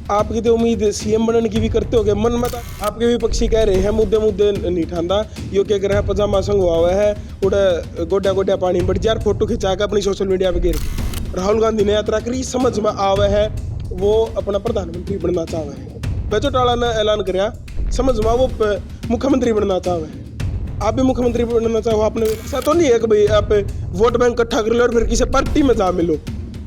आपकी तो उम्मीद सीएम बनने की भी करते होगे मन में। आपके विपक्षी कह रहे हैं मुद्दे मुद्दे नहीं ठांदा, यो क्या कर रहा है पजामा संग हुआ है उड़े गोड्या गोड्या पानी बढ़ जार फोटो खिंचा के अपनी सोशल मीडिया पे गिर। राहुल गांधी ने यात्रा करी, समझ में आवे है वो अपना प्रधानमंत्री बनना चाहे है। बेचौटाला ने ऐलान कराया, समझ में वो मुख्यमंत्री बनना चाहे है। आप भी मुख्यमंत्री बनना चाहो, आपने ऐसा तो नहीं है कि भाई आप वोट बैंक इकट्ठा कर लो और फिर किसी पार्टी में जा मिलो,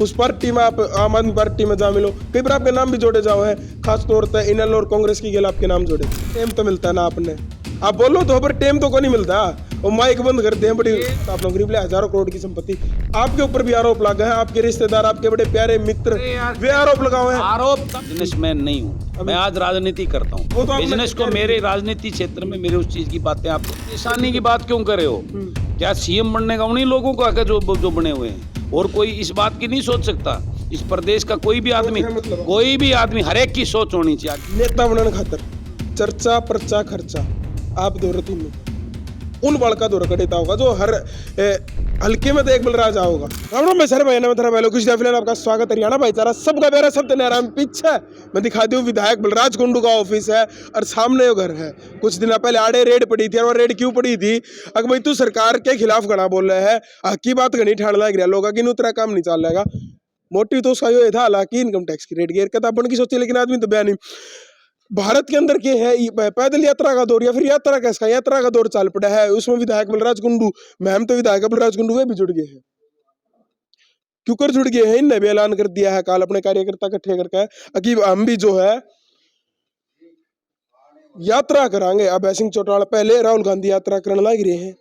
उस पार्टी में आप आम आदमी पार्टी में जा मिलो, कई बार आपके नाम भी जोड़े जाओ है, खास तौर पर इनल और कांग्रेस की गेल आपके नाम जोड़े। टेम तो मिलता है ना आपने, आप बोलो तो पर टेम तो को नहीं मिलता। वो माइक बंद करते हैं बड़ी, आप लोग गरीब ले हजारों करोड़ की संपत्ति, आपके ऊपर भी आरोप लगा है, आपके रिश्तेदार आपके बड़े प्यारे मित्र वे आरोप लगाए हैं। आरोप बिजनेसमैन नहीं हूँ मैं, आज राजनीति करता हूँ। तो बिजनेस को मेरे राजनीति क्षेत्र में मेरे उस चीज की बातें, आप परेशानी की बात क्यों करे हो? क्या सीएम बनने का उन्हीं लोगों को आकर जो बने हुए हैं, और कोई इस बात की नहीं सोच सकता? इस प्रदेश का कोई भी आदमी हर एक की सोच होनी चाहिए। नेता बनने खातर चर्चा पर्चा खर्चा आप दो रती में उन बड़ का दौर कटेता होगा जो हर हल्के में तो एक बलराज होगा। राम सर भाई ने कुछ फिलहाल आपका स्वागत। हरियाणा भाईचारा सबका प्यारा सब नारायण पीछे मैं दिखा दूं विधायक बलराज कुंडू का ऑफिस है और सामने वो घर है। कुछ दिन पहले आड़े रेड पड़ी थी, और रेड क्यों पड़ी थी? अगर भाई तू सरकार के खिलाफ घना बोल रहे है, हकी बात घनी ठाण लग रहा लोग कि तेरा काम नहीं चल रहेगा। मोटिव तो उसका ये था हालांकि इनकम टैक्स की रेट गिर का बन की सोची, लेकिन आदमी तो बया नहीं। भारत के अंदर के है पैदल यात्रा का दौर या फिर यात्रा का दौर चल पड़ा है, उसमें विधायक बलराज कुंडू, मैम तो विधायक बलराज कुंडू वे भी जुड़ गए हैं। क्यों कर जुड़ गए हैं? इनने भी ऐलान कर दिया है काल अपने कार्यकर्ता इकट्ठे करके कि हम भी जो है यात्रा करांगे। अभय सिंह चौटाला पहले राहुल गांधी यात्रा करने लग रहे हैं,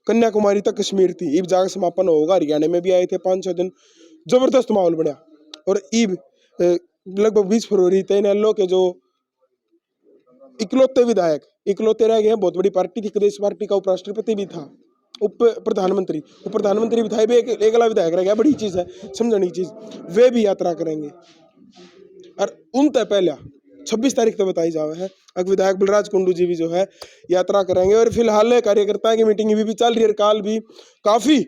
कन्याकुमारी तक कश्मीर थी, ईब जाकर समापन होगा। हरियाणा में भी आए थे 5-6 दिन, जबरदस्त माहौल बना। और ईब लगभग 20 फरवरी तय लो के जो इकलौते विधायक इकलौते रह गए हैं। बहुत बड़ी पार्टी थी, प्रदेश पार्टी का उपराष्ट्रपति भी था, उप प्रधानमंत्री भी था, एक अला विधायक रह गया। बड़ी चीज है, समझने की चीज। वे भी यात्रा करेंगे और उन तय पहले 26 तारीख तो बताई जावे है, अब विधायक बलराज कुंडू जी भी जो है यात्रा करेंगे। और फिलहाल कार्यकर्ता की मीटिंग भी चल रही है, काल भी काफी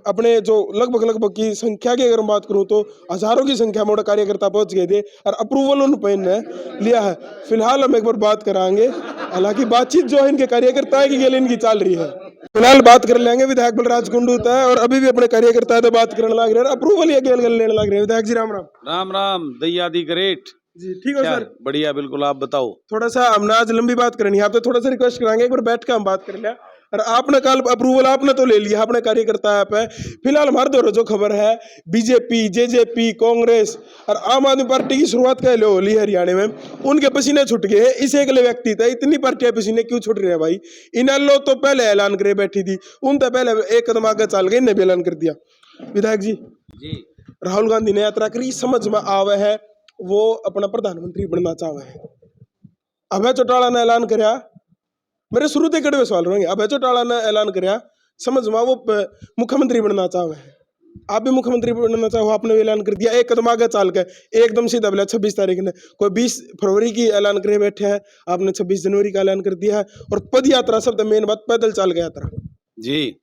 अपने जो लगभग की संख्या की अगर बात करूं तो हजारों की संख्या में कार्यकर्ता पहुंच गए थे और अप्रूवल उन पेन ने लिया है। फिलहाल हम एक बार बात कराएंगे, हालांकि बातचीत जो है इनके कार्यकर्ता की गेल इनकी चल रही है। फिलहाल बात कर लेंगे विधायक बलराज कुंडू तय, और अभी भी अपने कार्यकर्ता तो बात करने लग रहे हैं, अप्रूवल ये गेल लेने लग रहे हैं। विधायक जी राम राम। राम राम दैया दी ग्रेट जी ठीक हो सर? बढ़िया बिल्कुल, आप बताओ। थोड़ा सा हमने आज लंबी बात करनी है, आप तो थोड़ा सा रिक्वेस्ट कराएंगे एक बार बैठ के हम बात कर लिया। और आपने कल अप्रूवल आपने तो ले लिया अपने कार्यकर्ता पे। फिलहाल हमारे दौर जो खबर है बीजेपी जेजेपी कांग्रेस और आम आदमी पार्टी की शुरुआत कह लो होली हरियाणा में, उनके पसीने छूट गए हैं। इस अगले व्यक्ति थे, इतनी पार्टियां पसीने क्यों छूट रहे हैं भाई? इन लो तो पहले ऐलान करे बैठी थी, उन तो पहले एक कदम आगे चल गए, इन्हें भी ऐलान कर दिया। विधायक जी राहुल गांधी ने यात्रा करी, समझ में आवे है वो अपना प्रधानमंत्री बनना चाहे है। अभय चौटाला ने ऐलान कराया, मेरे शुरू से कड़वे सवाल रहेंगे। अभय चौटाला ने ऐलान कराया, समझ में वो मुख्यमंत्री बनना चाहे है। आप भी मुख्यमंत्री बनना चाहो, आपने भी ऐलान कर दिया। एक कदम आगे चल के एकदम सीधा बोला 26 तारीख ने, कोई 20 फरवरी की ऐलान करे बैठे हैं, आपने 26 जनवरी का ऐलान कर दिया है। और पद यात्रा सब मेन बात, पैदल चल गया यात्रा जी।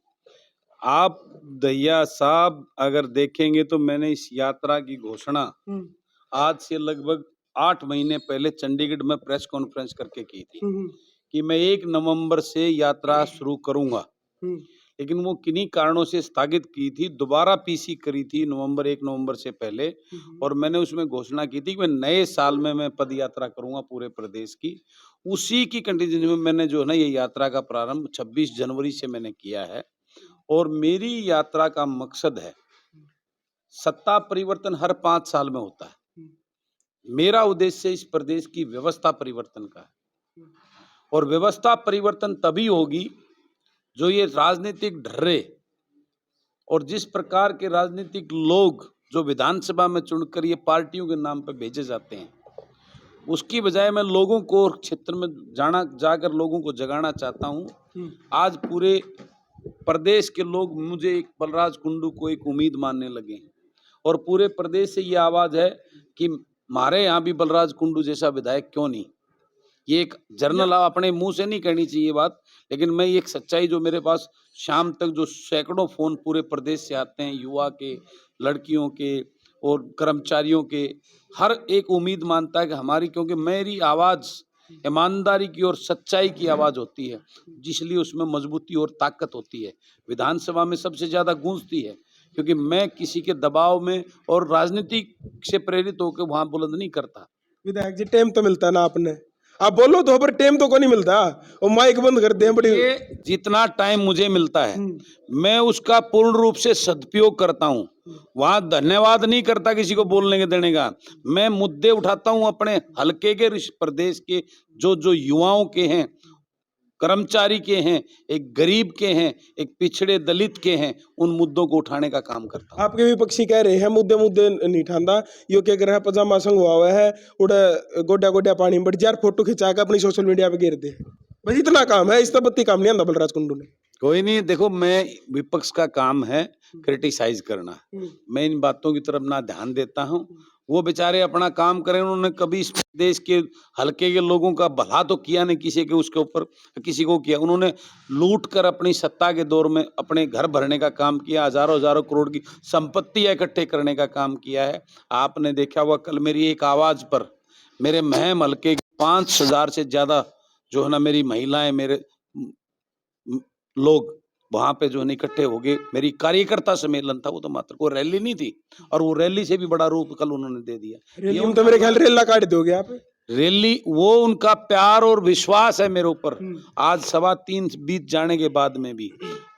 आप दैया साहब अगर देखेंगे तो मैंने इस यात्रा की घोषणा आज से लगभग 8 महीने पहले चंडीगढ़ में प्रेस कॉन्फ्रेंस करके की थी कि मैं 1 नवंबर से यात्रा शुरू करूंगा। लेकिन वो किन्हीं कारणों से स्थगित की थी, दोबारा पीसी करी थी 1 नवंबर से पहले। और मैंने उसमें घोषणा की थी कि मैं नए साल में मैं पद यात्रा करूंगा पूरे प्रदेश की। उसी की कंडीशन में मैंने जो है ना ये यात्रा का प्रारंभ 26 जनवरी से मैंने किया है। और मेरी यात्रा का मकसद है, सत्ता परिवर्तन हर 5 साल में होता है, मेरा उद्देश्य इस प्रदेश की व्यवस्था परिवर्तन का है। और व्यवस्था परिवर्तन तभी होगी जो ये राजनीतिक ढर्रे और जिस प्रकार के राजनीतिक लोग जो विधानसभा में चुनकर ये पार्टियों के नाम पर भेजे जाते हैं, उसकी बजाय मैं लोगों को और क्षेत्र में जाकर लोगों को जगाना चाहता हूँ। आज पूरे प्रदेश के लोग मुझे एक बलराज कुंडू को एक उम्मीद मानने लगे हैं, और पूरे प्रदेश से ये आवाज है कि हमारे यहाँ भी बलराज कुंडू जैसा विधायक क्यों नहीं। ये एक जर्नल अपने मुंह से नहीं कहनी चाहिए बात, लेकिन मैं एक सच्चाई जो मेरे पास शाम तक जो सैकड़ों फोन पूरे प्रदेश से आते हैं, युवा के, लड़कियों के, और कर्मचारियों के, हर एक उम्मीद मानता है कि हमारी, क्योंकि मेरी आवाज़ ईमानदारी की और सच्चाई की आवाज़ होती है, जिसलिए उसमें मजबूती और ताकत होती है। विधानसभा में सबसे ज़्यादा गूंजती है, क्योंकि मैं किसी के दबाव में और राजनीति से प्रेरित होकर वहाँ बुलंद नहीं करता। विधायक जी टेम तो मिलता ना आपने, आप बोलो तो पर टेम तो को नहीं मिलता, और माइक बंद करते हैं बड़ी। ये जितना टाइम मुझे मिलता है मैं उसका पूर्ण रूप से सदुपयोग करता हूँ। वहां धन्यवाद नहीं करता किसी को बोलने के देने का। मैं मुद्दे उठाता हूँ अपने हलके के, प्रदेश के, जो जो युवाओं के हैं, कर्मचारी के हैं, एक गरीब के हैं, एक पिछड़े दलित के हैं, उन मुद्दों को उठाने का काम करता हूँ। आपके विपक्षी कह रहे हैं मुद्दे मुद्दे नहीं ठांदा, यो क्या कर रहा है, पजामा संग हुआ है, उड़े गोड्या गोड्या पानी में बढ़ जार, फोटो खिंचा के अपनी सोशल मीडिया पे गिर दे, बस इतना काम है, इस तो बत्ती काम नहीं आंदा बलराज कुंडू ने। कोई नहीं, देखो मैं, विपक्ष का काम है क्रिटिसाइज करना, मैं इन बातों की तरफ ना ध्यान देता हूँ। वो बेचारे अपना काम करें, उन्होंने कभी इस देश के हल्के के लोगों का भला तो किया नहीं, किसी के उसके ऊपर किसी को किया। उन्होंने लूट कर अपनी सत्ता के दौर में अपने घर भरने का काम किया, हजारों हजारों करोड़ की संपत्ति इकट्ठे करने का काम किया है। आपने देखा हुआ कल मेरी एक आवाज पर मेरे महम हल्के 5,000 से ज्यादा जो है ना मेरी महिलाएं, मेरे लोग वहां पे जो है इकट्ठे हो गए। मेरी कार्यकर्ता सम्मेलन था, वो तो मात्र कोई रैली नहीं थी, और वो रैली से भी बड़ा रूप कल उन्होंने दे दिया। रैली में तो मेरे ख्याल रेला काट दोगे आप। रैली, वो उनका प्यार और विश्वास है मेरे ऊपर। आज 3.25 बीत जाने के बाद में भी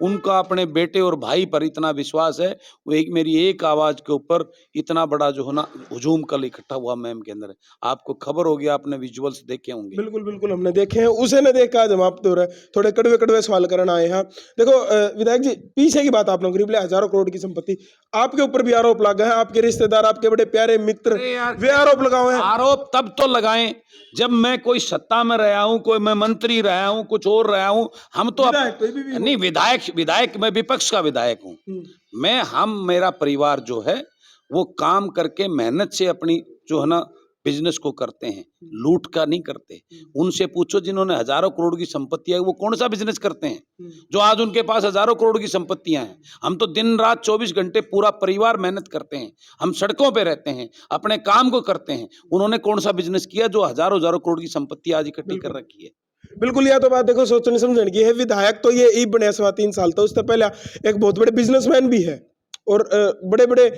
उनका अपने बेटे और भाई पर इतना विश्वास है, वो एक मेरी एक आवाज के ऊपर इतना बड़ा जो है ना हुजूम कल इकट्ठा हुआ मैम के अंदर। आपको खबर होगी, आपने विजुअल्स देखे होंगे। बिल्कुल बिल्कुल हमने देखे हैं, उसे ने देखा आज हम आप तो थोड़े कड़वे कड़वे सवाल करना आए हैं। देखो विधायक जी, पीछे की बात आप लोग करीब हजारों करोड़ की संपत्ति, आपके ऊपर भी आरोप लगा है, आपके रिश्तेदार, आपके बड़े प्यारे मित्र वे आरोप लगाए हैं। आरोप तब तो लगाएं जब मैं कोई सत्ता में रहा हूं, कोई मैं मंत्री रहा हूं, कुछ और रहा हूं। हम तो नहीं, विधायक मैं विपक्ष का विधायक हूं। मेरा परिवार जो है वो काम करके मेहनत से अपनी जो है ना बिजनेस को करते हैं, लूट का नहीं करते। उनसे पूछो जिन्होंने हजारों करोड़ की संपत्ति है, वो कौन सा बिजनेस करते हैं जो आज उनके पास हजारों करोड़ की संपत्तियां हैं। हम तो दिन रात 24 घंटे पूरा परिवार मेहनत करते हैं, हम सड़कों पे रहते हैं, अपने काम को करते हैं। उन्होंने कौन सा बिजनेस किया जो हजारों हजारों करोड़ की संपत्ति आज इकट्ठी कर रखी है। बिल्कुल, यह तो बात देखो सोचने समझने की है। विधायक तो ये बने 3.25 साल, तो उससे पहले एक बहुत बड़े बिजनेसमैन भी है, और बड़े बड़े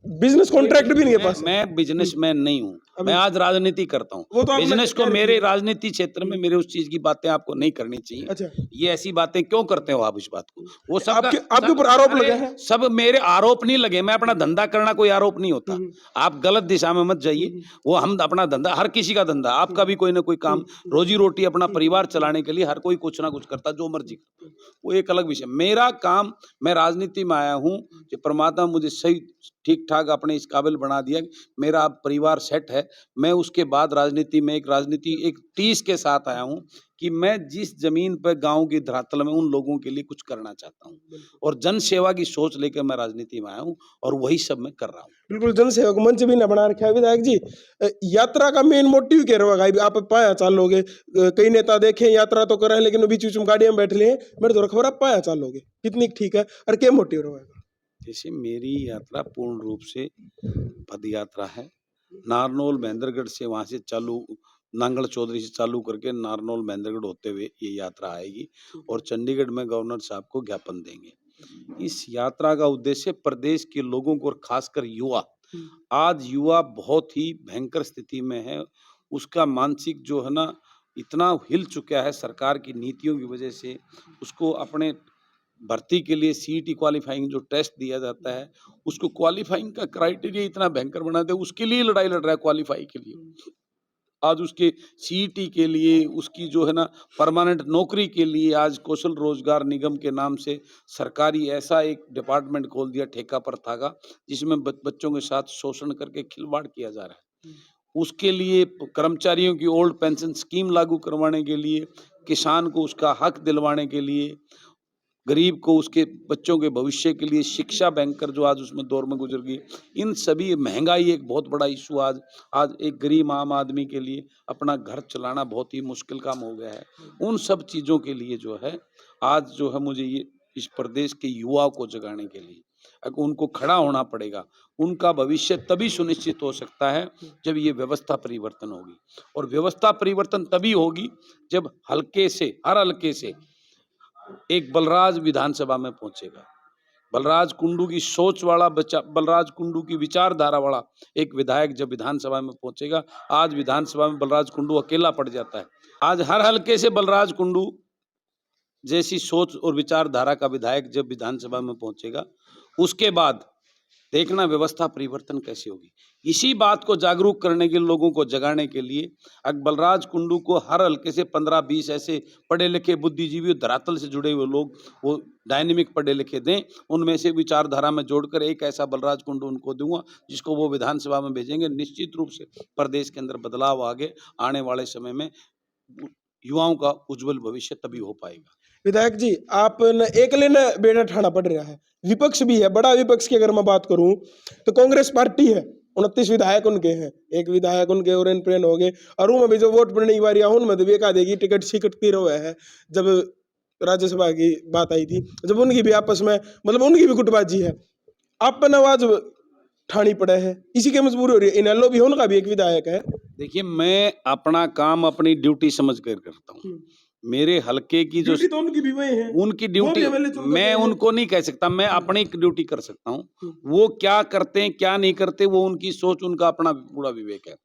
बिजनेस कॉन्ट्रैक्ट भी नहीं है पास। मैं बिजनेसमैन नहीं हूँ, मैं आज राजनीति करता हूँ। वो तो बिजनेस को मेरे राजनीति क्षेत्र में मेरे उस चीज की बातें आपको नहीं करनी चाहिए। अच्छा, ये ऐसी बातें क्यों करते हो आप इस बात को? वो सब आपके ऊपर आरोप लगे हैं। सब मेरे आरोप नहीं लगे, मैं अपना धंधा करना कोई आरोप नहीं होता। आप गलत दिशा में मत जाइए। वो हम अपना धंधा, हर किसी का धंधा, आपका भी कोई ना कोई काम, रोजी रोटी अपना परिवार चलाने के लिए हर कोई कुछ ना कुछ करता, जो मर्जी करता, वो एक अलग विषय। मेरा काम, मैं राजनीति में आया हूँ कि परमात्मा मुझे सही ठीक ठाक अपने इस काबिल बना दिया, मेरा परिवार सेट है। मैं उसके बाद राजनीति में एक टीस के साथ आया हूँ कि मैं जिस जमीन पर गांव की धरातल में उन लोगों के लिए कुछ करना चाहता हूँ, और जन सेवा की सोच लेकर मैं राजनीति में आया हूँ, और वही सब मैं कर रहा हूँ। बिल्कुल, जन सेवा को मंच भी ना बना रखा है। विधायक जी, यात्रा का मेन मोटिव क्या रहेगा? आप पाया चालोगे, कई नेता देखे यात्रा तो कर रहे हैं, लेकिन बीच बीच में गाड़ियां बैठ लिए, मेरे तो खबर आप पाया चालोगे कितनी ठीक है, और क्या मोटिव रहेगा? जैसे मेरी यात्रा पूर्ण रूप से पद यात्रा है। नारनौल महेंद्रगढ़ से, वहां से चालू, नांगल चौधरी से चालू करके नारनौल महेंद्रगढ़ होते हुए ये यात्रा आएगी, और चंडीगढ़ में गवर्नर साहब को ज्ञापन देंगे। इस यात्रा का उद्देश्य प्रदेश के लोगों को, और खासकर युवा, आज युवा बहुत ही भयंकर स्थिति में है। उसका मानसिक जो है ना इतना हिल चुका है सरकार की नीतियों की वजह से। उसको अपने भर्ती के लिए सीईटी क्वालिफाइंग जो टेस्ट दिया जाता है, उसको क्वालिफाइंग का क्राइटेरिया इतना भयंकर बना दे, उसके लिए लड़ाई लड़ रहा है, क्वालिफाई के लिए। आज उसके सीईटी के लिए, उसकी जो है ना परमानेंट नौकरी के लिए, आज कौशल रोजगार निगम के नाम से सरकारी ऐसा एक डिपार्टमेंट खोल दिया, ठेका प्रथा का, जिसमें बच्चों के साथ शोषण करके खिलवाड़ किया जा रहा है। उसके लिए कर्मचारियों की ओल्ड पेंशन स्कीम लागू करवाने के लिए, किसान को उसका हक दिलवाने के लिए, गरीब को उसके बच्चों के भविष्य के लिए शिक्षा बैंकर जो आज उसमें दौर में गुजर गई, इन सभी, महंगाई एक बहुत बड़ा इशू आज एक गरीब आम आदमी के लिए अपना घर चलाना बहुत ही मुश्किल काम हो गया है। उन सब चीज़ों के लिए जो है आज जो है मुझे ये इस प्रदेश के युवाओं को जगाने के लिए, अगर उनको खड़ा होना पड़ेगा। उनका भविष्य तभी सुनिश्चित हो सकता है जब ये व्यवस्था परिवर्तन होगी, और व्यवस्था परिवर्तन तभी होगी जब हल्के से, हर हल्के से एक बलराज विधानसभा में पहुंचेगा। बलराज कुंडू की सोच वाला बच्चा, बलराज कुंडू की विचारधारा वाला एक विधायक जब विधानसभा में पहुंचेगा। आज विधानसभा में बलराज कुंडू अकेला पड़ जाता है। आज हर हल्के से बलराज कुंडू जैसी सोच और विचारधारा का विधायक जब विधानसभा में पहुंचेगा, उसके बाद देखना व्यवस्था परिवर्तन कैसी होगी। इसी बात को जागरूक करने के, लोगों को जगाने के लिए अगर बलराज कुंडू को हर हल्के से 15-20 ऐसे पढ़े लिखे बुद्धिजीवी, धरातल से जुड़े हुए लोग, वो डायनेमिक पढ़े लिखे दें, उनमें से विचारधारा में जोड़कर एक ऐसा बलराज कुंडू उनको दूंगा जिसको वो विधानसभा में भेजेंगे। निश्चित रूप से प्रदेश के अंदर बदलाव आगे आने वाले समय में युवाओं का उज्जवल भविष्य तभी हो पाएगा। विधायक जी, आप न अकेले न बेड़ा ठाना पड़ रहा है, विपक्ष भी है, बड़ा विपक्ष की अगर मैं बात करूं तो कांग्रेस पार्टी है, 29 विधायक उनके हैं, एक विधायक उनके और प्रेन हो गए, और उनमें भी जो वोट पड़ने की बारी उनमें तो एका देगी टिकट सिकटती रहे है। जब राज्यसभा की बात आई थी, जब उनकी भी आपस में मतलब उनकी भी गुटबाजी है, आप पर आवाज ठानी पड़े है, इसी की मजबूरी हो रही है। इनेलो भी उनका भी एक विधायक है। देखिए, मैं अपना काम अपनी ड्यूटी समझ कर करता हूँ। मेरे हल्के की जो ड्यूटी तो उनकी भी वही है, उनकी ड्यूटी, मैं उनको नहीं कह सकता, मैं अपनी ड्यूटी कर सकता हूँ। वो क्या करते हैं क्या नहीं करते वो उनकी सोच, उनका अपना पूरा विवेक है।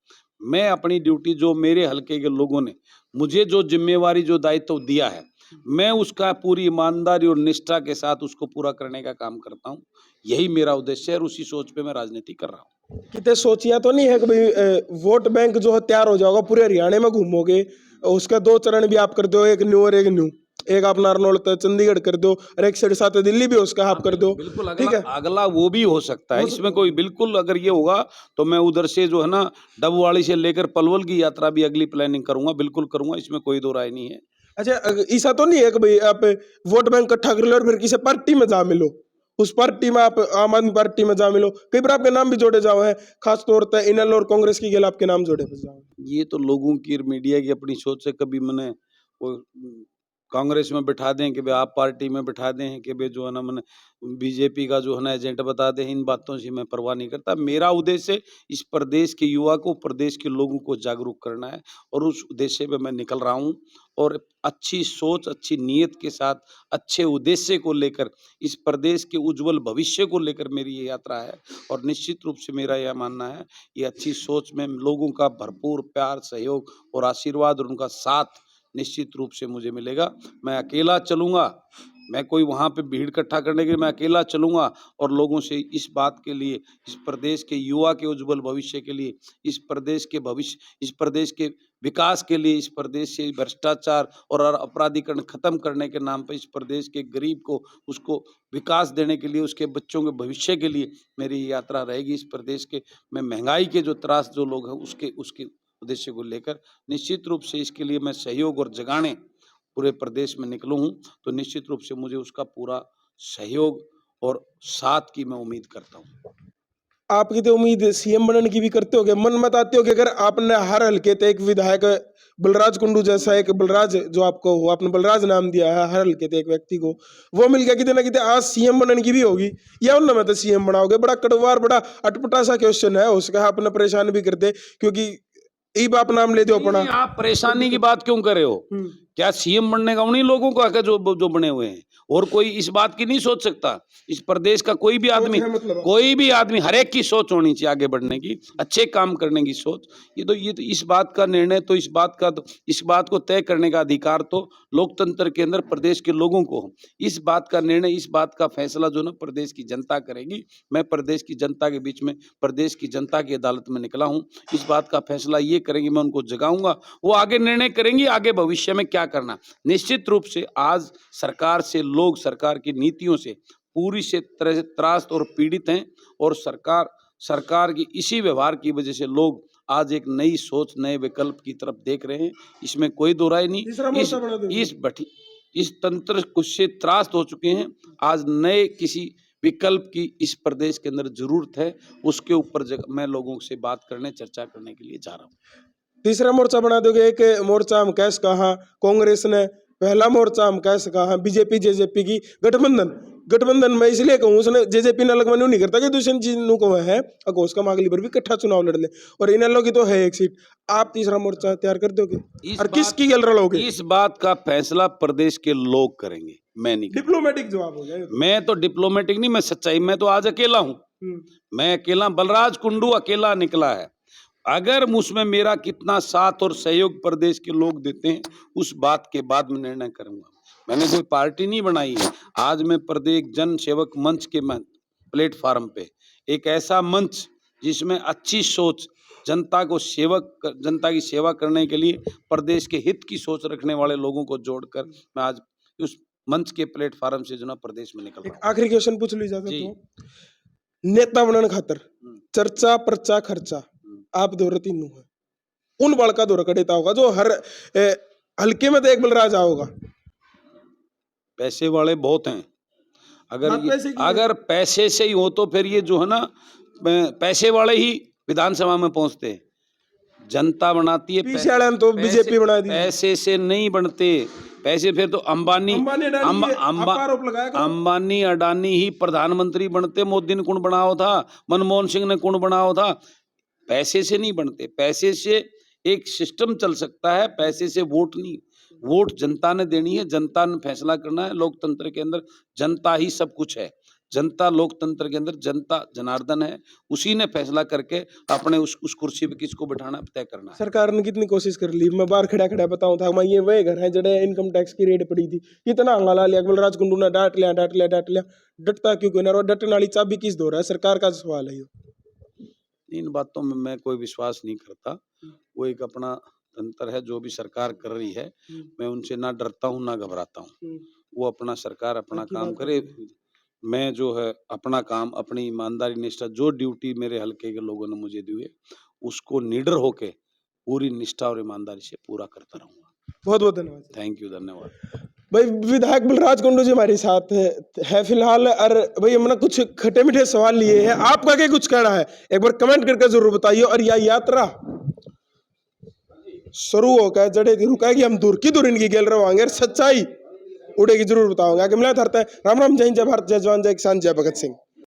मैं अपनी ड्यूटी, जो मेरे हल्के के लोगों ने मुझे जो जिम्मेवारी, जो दायित्व दिया है, मैं उसका पूरी ईमानदारी और निष्ठा के साथ उसको पूरा करने का काम करता हूँ। यही मेरा उद्देश्य है और उसी सोच पे मैं राजनीति कर रहा हूँ। कितने सोचिया तो नहीं है कि भाई वोट बैंक जो है तैयार हो जाएगा, पूरे हरियाणा में घूमोगे, उसका 2 चरण भी आप कर दो, एक न्यू और एक न्यू, एक आप नारनौल तक चंडीगढ़ कर दो और एक साढ़े 7 दिल्ली भी उसका आप कर दो। बिल्कुल, ठीक है, अगला वो भी हो सकता है, इसमें कोई, बिल्कुल अगर ये होगा तो मैं उधर से जो है ना डबवाड़ी से लेकर पलवल की यात्रा भी अगली प्लानिंग करूंगा, बिल्कुल करूंगा, इसमें कोई दो राय नहीं है। अच्छा, ऐसा तो नहीं है कि भाई आप वोट बैंक इकट्ठा कर लो और फिर किसी पार्टी में जा मिलो, उस पार्टी में आप आम आदमी पार्टी में जा मिलो, कई बार आपके नाम भी जोड़े जाओ है, खास तौर पर इनेलो और कांग्रेस की गेल आपके नाम जोड़े जाओ। ये तो लोगों की, मीडिया की अपनी सोच से, कभी मैंने वो कांग्रेस में बिठा दें कि भाई आप पार्टी में बिठा दें कि भाई जो है ना मैंने बीजेपी का जो है ना एजेंट बता दें, इन बातों से मैं परवाह नहीं करता। मेरा उद्देश्य इस प्रदेश के युवा को, प्रदेश के लोगों को जागरूक करना है और उस उद्देश्य पे मैं निकल रहा हूँ। और अच्छी सोच, अच्छी नीयत के साथ, अच्छे उद्देश्य को लेकर, इस प्रदेश के उज्जवल भविष्य को लेकर मेरी ये यात्रा है। और निश्चित रूप से मेरा यह मानना है, ये अच्छी सोच में लोगों का भरपूर प्यार, सहयोग और आशीर्वाद और उनका साथ निश्चित रूप से मुझे मिलेगा। मैं अकेला चलूंगा, मैं कोई वहां पे भीड़ इकट्ठा करने के लिए मैं अकेला चलूंगा और लोगों से इस बात के लिए, इस प्रदेश के युवा के उज्जवल भविष्य के लिए, इस प्रदेश के भविष्य, इस प्रदेश के विकास के लिए, इस प्रदेश से भ्रष्टाचार और अपराधीकरण खत्म करने के नाम पर इस प्रदेश के गरीब को, उसको विकास देने के लिए, उसके बच्चों के भविष्य के लिए मेरी यात्रा रहेगी। इस प्रदेश के में महंगाई के जो त्रास जो लोग हैं उसके उद्देश्य को लेकर निश्चित रूप से इसके लिए मैं सहयोग और जगाने पूरे प्रदेश में निकलूं हूं, तो निश्चित रूप से मुझे उसका पूरा सहयोग और साथ की मैं उम्मीद करता हूं। आपकी तो उम्मीद सीएम बनने की भी करते हो, मन मत आते हो कि अगर आपने हर हल्के ते एक विधायक बलराज कुंडू जैसा, एक बलराज जो आपको हो, आपने बलराज नाम दिया है हर हल्के ते एक व्यक्ति को, वो मिल गया कितने ना कितने आज सीएम बनने की भी होगी, या उन में तो सीएम बनाओगे? बड़ा कड़वार, बड़ा अटपटा सा क्वेश्चन है, उसका आपने परेशान भी करते क्योंकि ई बाप नाम ले दो अपना। आप परेशानी की बात क्यों कर रहे हो? क्या सीएम बनने का उन्हीं लोगों का क्या जो बने हुए हैं? और कोई इस बात की नहीं सोच सकता? इस प्रदेश का कोई भी आदमी, हर एक की सोच होनी चाहिए आगे बढ़ने की, अच्छे काम करने की सोच। ये तो इस बात का निर्णय तो, इस बात को तय करने का अधिकार तो लोकतंत्र के अंदर प्रदेश के लोगों को, इस बात का निर्णय, इस बात का फैसला जो ना प्रदेश की जनता करेगी। मैं प्रदेश की जनता के बीच में, प्रदेश की जनता की अदालत में निकला हूँ। इस बात का फैसला ये करेंगे, मैं उनको जगाऊंगा, वो आगे निर्णय करेंगी आगे भविष्य में क्या करना। निश्चित रूप से आज सरकार से लोग, सरकार की नीतियों से पूरी से तरह से त्रास्त और पीड़ित हैं, और सरकार की इसी व्यवहार की वजह से लोग आज एक नई सोच, नए विकल्प की तरफ देख रहे हैं, इसमें कोई दो राय नहीं। इस तंत्र कुछ से त्रास्त हो चुके हैं, आज नए किसी विकल्प की इस प्रदेश के अंदर जरूरत है, उसके ऊपर मैं लोगों से बात करने, चर्चा करने के लिए जा रहा हूँ। तीसरा मोर्चा बना दोगे? एक मोर्चा हम कैसे कहा कांग्रेस ने, पहला मोर्चा हम कैसे कहा बीजेपी जेजेपी की गठबंधन, गठबंधन में इसलिए कहूँ उसने जेजेपी ने लगवानी नहीं करता कि दुष्यंत जी नु को है अकोस का अगली बार भी इकट्ठा चुनाव लड़ ले और इन लोग की तो है एक सीट। आप तीसरा मोर्चा तैयार कर दोगे और किसकी गल रलोगे? इस बात का फैसला प्रदेश के लोग करेंगे, मैं नहीं करूंगा। डिप्लोमेटिक जवाब हो जाए। मैं तो डिप्लोमेटिक नहीं, मैं सच्चाई, मैं तो आज अकेला हूं। मैं अकेला, बलराज कुंडू अकेला निकला है। अगर उसमें मेरा कितना साथ और सहयोग प्रदेश के लोग देते हैं, उस बात के बाद मैं निर्णय करूंगा। मैंने कोई पार्टी नहीं बनाई है। आज मैं प्रदेश जन सेवक मंच के प्लेटफार्म पे एक ऐसा मंच जिसमें अच्छी सोच, जनता की सेवा करने के लिए प्रदेश के हित की सोच रखने वाले लोगों को जोड़कर मैं आज उस मंच के प्लेटफार्म से जो ना प्रदेश में निकल रहा हूं। आखिरी क्वेश्चन पूछ ली जाता तो नेता बनने खातर चर्चा पर्चा खर्चा आप दौर तीनों है उन बड़का दौर कड़ेता होगा जो हर हल्के में तो एक बलराज आओगा। पैसे वाले बहुत हैं। अगर पैसे से ही हो तो फिर ये जो है ना पैसे वाले ही विधानसभा में पहुंचते हैं। जनता बनाती है, तो बीजेपी बना दी। पैसे से नहीं बनते पैसे। फिर तो अंबानी अडानी ही प्रधानमंत्री बनते। मोदी ने कौन बनाया था? मनमोहन सिंह ने कौन बनाया था? पैसे से नहीं बनते। पैसे से एक सिस्टम चल सकता है, पैसे से वोट नहीं। वोट जनता ने देनी है, जनता ने फैसला करना है। लोकतंत्र के अंदर जनता ही सब कुछ है। जनता, लोकतंत्र के अंदर जनता जनार्दन है, उसी ने फैसला करके अपने उस कुर्सी पे किसको बैठाना तय करना है। सरकार ने कितनी कोशिश कर ली, मैं बाहर खड़ा खड़ा बताऊं था, मैं ये वही घर है जड़े इनकम टैक्स की रेड पड़ी थी, कितना हंगाला लिया बलराज कुंडू ने, डांट लिया। डटता क्यों कोई ना? डटने वाली चाबी किस दो रहा है? सरकार का सवाल है। इन बातों में मैं कोई विश्वास नहीं करता। वो एक अपना तंत्र है जो भी सरकार कर रही है, मैं उनसे ना डरता हूँ ना घबराता हूँ। वो अपना सरकार अपना काम करे, मैं जो है अपना काम, अपनी ईमानदारी निष्ठा, जो ड्यूटी मेरे हल्के के लोगों ने मुझे दी है उसको निडर होके पूरी निष्ठा और ईमानदारी से पूरा करता रहूंगा। बहुत बहुत धन्यवाद। थैंक यू, धन्यवाद भाई। विधायक बलराज कुंडू जी हमारे साथ है फिलहाल। और भाई हमने कुछ खट्टे मीठे सवाल लिए हैं, आपका क्या कुछ कहना है एक बार कमेंट करके जरूर बताइए। और यह यात्रा शुरू होकर जड़े रुकाएगी, हम दूर की दूर इनकी गेल रहोगे, सच्चाई उड़ेगी जरूर बताओगे। आगे मिला था। राम राम, जय हिंद, जय भारत, जय जवान, जय किसान, जय भगत सिंह।